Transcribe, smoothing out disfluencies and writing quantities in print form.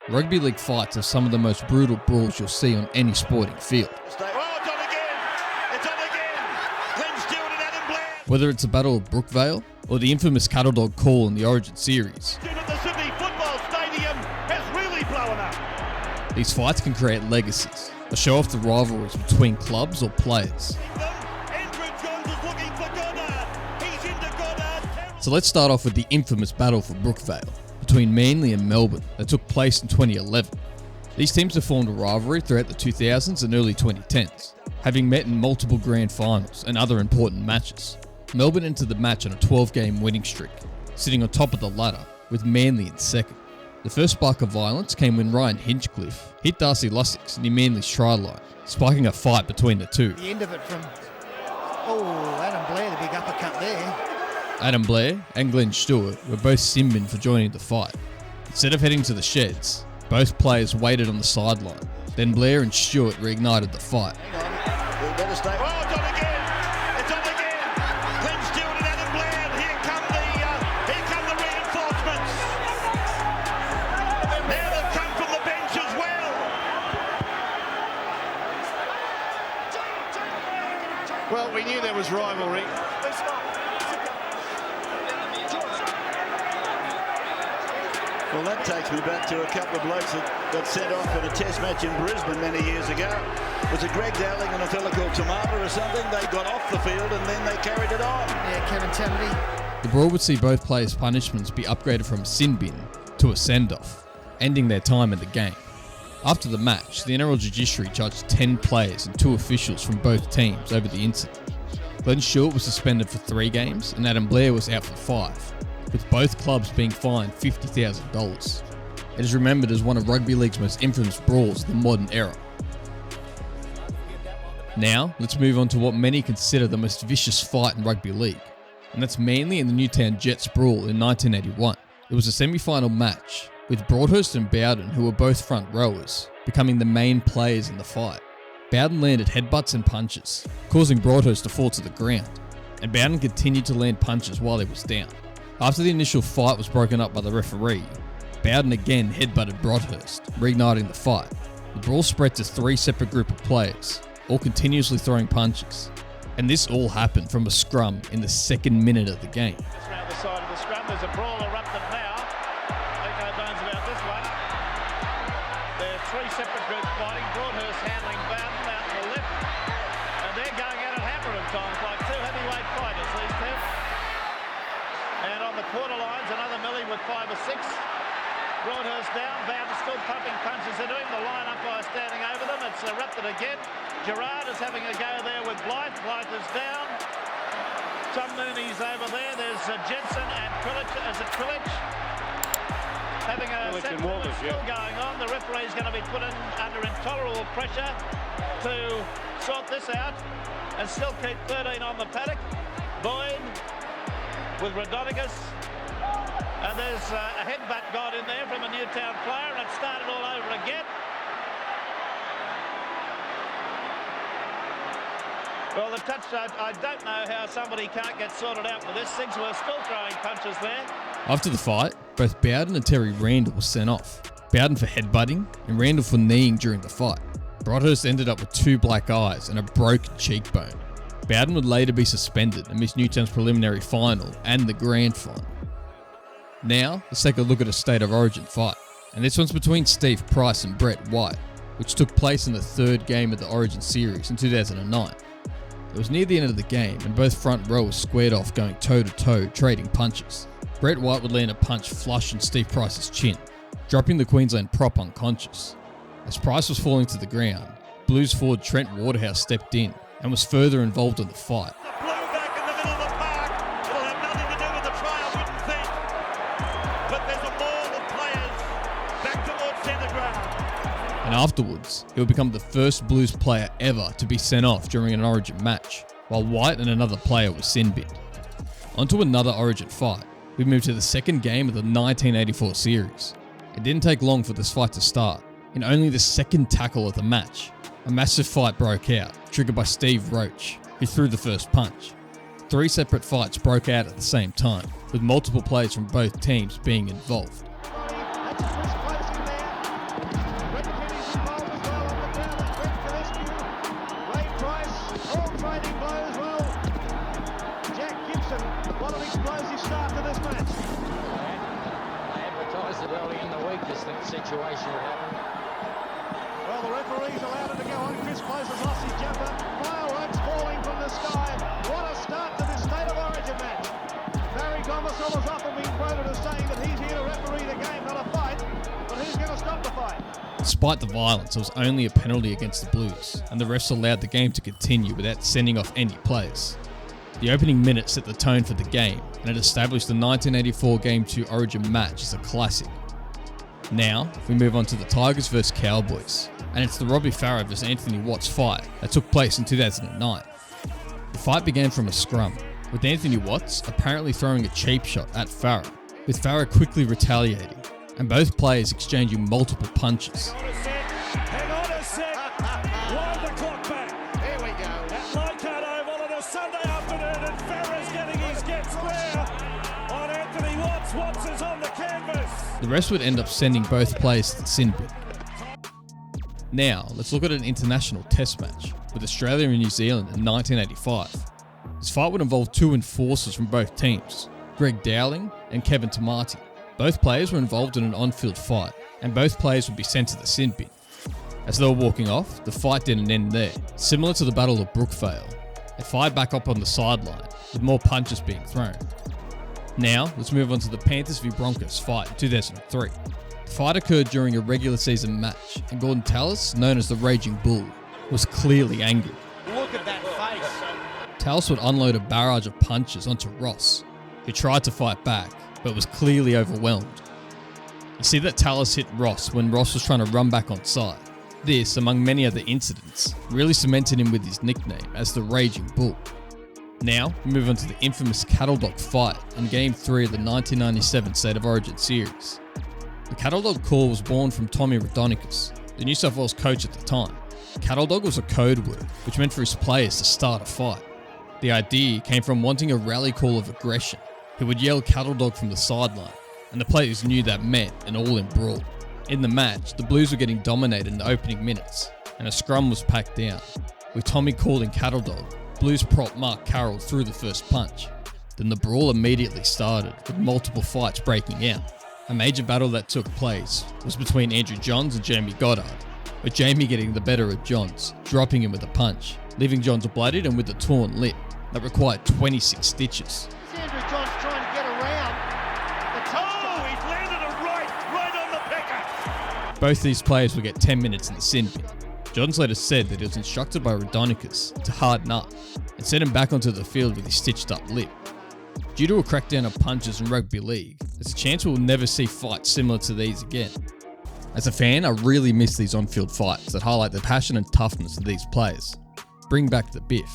Rugby league fights are some of the most brutal brawls you'll see on any sporting field. Whether it's the Battle of Brookvale or the infamous cattle dog call in the Origin series, these fights can create legacies or show off the rivalries between clubs or players. So let's start off with the infamous battle for Brookvale between Manly and Melbourne that took place in 2011. These teams have formed a rivalry throughout the 2000s and early 2010s, having met in multiple grand finals and other important matches. Melbourne entered the match on a 12-game winning streak, sitting on top of the ladder, with Manly in second. The first spark of violence came when Ryan Hinchcliffe hit Darcy Lussix near Manly's try line, sparking a fight between the two. The end of it from, Adam Blair, the big uppercut there. Adam Blair and Glenn Stewart were both sin-binned for joining the fight. Instead of heading to the sheds, both players waited on the sideline. Then Blair and Stewart reignited the fight. Hang on, we better stay. Oh, it's on again! It's on again! Glenn Stewart and Adam Blair, and here come the reinforcements. Now they've come from the bench as well. Well, we knew there was rivalry. Well, that takes me back to a couple of blokes that got sent off at a test match in Brisbane many years ago. Was it Greg Dowling and a fella called Tomato or something? They got off the field and then they carried it on. Yeah, Kevin Tammany. The brawl would see both players' punishments be upgraded from a sin bin to a send-off, ending their time in the game. After the match, the NRL Judiciary judged 10 players and 2 officials from both teams over the incident. Glenn Stewart was suspended for 3 games and Adam Blair was out for 5. With both clubs being fined $50,000. It is remembered as one of rugby league's most infamous brawls of the modern era. Now, let's move on to what many consider the most vicious fight in rugby league, and that's Manly and the Newtown Jets brawl in 1981. It was a semi-final match, with Broadhurst and Bowden, who were both front rowers, becoming the main players in the fight. Bowden landed headbutts and punches, causing Broadhurst to fall to the ground, and Bowden continued to land punches while he was down. After the initial fight was broken up by the referee, Bowden again headbutted Broadhurst, reigniting the fight. The brawl spread to 3 separate groups of players, all continuously throwing punches. And this all happened from a scrum in the 2nd minute of the game. Around the side of the scrum, there's a brawl erupted now. Make no bones about this one. There are 3 separate groups fighting. Broadhurst handling Bowden out to the left. And they're going at it hammer at times, like 2 heavyweight fighters, these two. And on the quarter lines, another Millie with 5 or 6. Broadhurst down, Bowden still pumping punches. They're doing the line umpire standing over them. It's erupted again. Gerard is having a go there with Blythe. Blythe is down. Some Moonies over there. There's Jensen and Prilich. Is it Prilich? Having a set still going on. The referee is going to be put under intolerable pressure to sort this out and still keep 13 on the paddock. Boyd with Rodonigus, and there's a headbutt got in there from a Newtown player, and it started all over again. Well, the touch, I don't know how somebody can't get sorted out for this. Sigsworth still throwing punches there. After the fight, both Bowden and Terry Randall were sent off. Bowden for headbutting and Randall for kneeing during the fight. Broadhurst ended up with 2 black eyes and a broken cheekbone. Bowden would later be suspended and miss Newtown's preliminary final and the grand final. Now, let's take a look at a State of Origin fight. And this one's between Steve Price and Brett White, which took place in the 3rd game of the Origin series in 2009. It was near the end of the game and both front rowers squared off going toe-to-toe, trading punches. Brett White would land a punch flush in Steve Price's chin, dropping the Queensland prop unconscious. As Price was falling to the ground, Blues forward Trent Waterhouse stepped in and was further involved in the fight. The blue back in the middle of the park. It'll have nothing to do with the try, I wouldn't think. But there's a ball of players back towards centre ground. And afterwards, he would become the first Blues player ever to be sent off during an Origin match, while White and another player were sin-binned. Onto another Origin fight, we moved to the 2nd game of the 1984 series. It didn't take long for this fight to start. In only the 2nd tackle of the match, a massive fight broke out, triggered by Steve Roach, who threw the first punch. 3 separate fights broke out at the same time, with multiple players from both teams being involved. explosive start to this match. They advertised it early in the week, this situation would happen. Well, the referee's allowed it to go on. Chris Close has lost his jumper. Fireworks falling from the sky. What a start to this State of Origin match. Barry Gomersall has often been quoted as saying that he's here to referee the game, not a fight. But who's going to stop the fight? Despite the violence, it was only a penalty against the Blues, and the refs allowed the game to continue without sending off any players. The opening minute set the tone for the game, and it established the 1984 Game 2 Origin match as a classic. Now, we move on to the Tigers vs Cowboys, and it's the Robbie Farah vs Anthony Watts fight that took place in 2009. The fight began from a scrum, with Anthony Watts apparently throwing a cheap shot at Farah, with Farah quickly retaliating, and both players exchanging multiple punches. Hang on a sec. Wind the clock back. Here we go. At Leichhardt Oval on a Sunday afternoon, and Farah's getting his get square on Anthony Watts. Watts is on the canvas. The rest would end up sending both players to the sin bin. Now, let's look at an international test match with Australia and New Zealand in 1985. This fight would involve two enforcers from both teams, Greg Dowling and Kevin Tamati. Both players were involved in an on-field fight, and both players would be sent to the sin bin. As they were walking off, the fight didn't end there. Similar to the Battle of Brookvale, they fired back up on the sideline, with more punches being thrown. Now, let's move on to the Panthers v Broncos fight in 2003. The fight occurred during a regular season match, and Gordon Talis, known as the Raging Bull, was clearly angry. Look at that face. Talis would unload a barrage of punches onto Ross, who tried to fight back, but was clearly overwhelmed. You see that Talis hit Ross when Ross was trying to run back on side. This, among many other incidents, really cemented him with his nickname as the Raging Bull. Now, we move on to the infamous Cattle Dog fight in Game 3 of the 1997 State of Origin series. The Cattle Dog call was born from Tommy Raudonikis, the New South Wales coach at the time. Cattle Dog was a code word, which meant for his players to start a fight. The idea came from wanting a rally call of aggression. He would yell Cattle Dog from the sideline, and the players knew that meant an all-in brawl. In the match, the Blues were getting dominated in the opening minutes, and a scrum was packed down. With Tommy calling Cattle Dog, Blues prop Mark Carroll threw the first punch. Then the brawl immediately started, with multiple fights breaking out. A major battle that took place was between Andrew Johns and Jamie Goddard, with Jamie getting the better of Johns, dropping him with a punch, leaving Johns bloodied and with a torn lip that required 26 stitches. Andrew Johns trying to get around the touchdown. He's landed a right on the pecker. Both these players would get 10 minutes in the sin bin. Johns later said that he was instructed by Raudonikis to harden up and send him back onto the field with his stitched up lip. Due to a crackdown of punches in rugby league, there's a chance we'll never see fights similar to these again. As a fan, I really miss these on-field fights that highlight the passion and toughness of these players. Bring back the Biff.